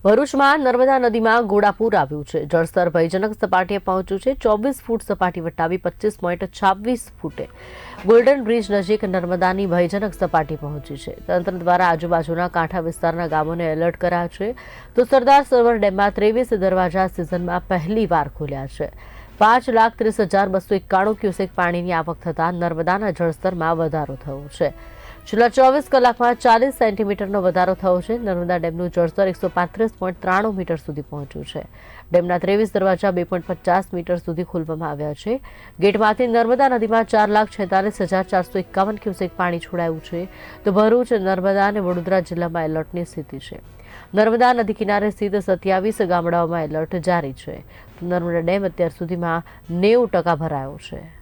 ભરૂચમાં નર્મદા નદીમાં ઘોડાપૂર આવ્યું છે. જળસ્તર ભયજનક સપાટીએ પહોંચ્યું છે. 24 ફૂટ સપાટી વટાવી 25.26 ફૂટે ગોલ્ડન બ્રિજ નજીક નર્મદાની ભયજનક સપાટી પહોંચી છે. તંત્ર દ્વારા આજુબાજુના કાંઠા વિસ્તારના ગામોને એલર્ટ કરાયા છે. તો સરદાર સરોવર ડેમમાં 23 દરવાજા સિઝનમાં પહેલીવાર ખોલ્યા છે. 5,30,291 ક્યુસેક પાણીની આવક થતાં નર્મદાના જળસ્તરમાં વધારો થયો છે. છેલ્લા 24 કલાકમાં 40 સેન્ટીમીટરનો વધારો થયો છે. નર્મદા ડેમનું જળસ્તર 135.93 મીટર સુધી પહોંચ્યું છે. ડેમના 23 દરવાજા 2.50 મીટર સુધી ખોલવામાં આવ્યા છે. ગેટમાંથી નર્મદા નદીમાં 4,46,451 ક્યુસેક પાણી છોડાયું છે. તો ભરૂચ, નર્મદા અને વડોદરા જિલ્લામાં એલર્ટની સ્થિતિ છે. નર્મદા નદી કિનારે સ્થિત 27 ગામડાઓમાં એલર્ટ જારી છે. નર્મદા ડેમ અત્યાર સુધીમાં 90% ભરાયો છે.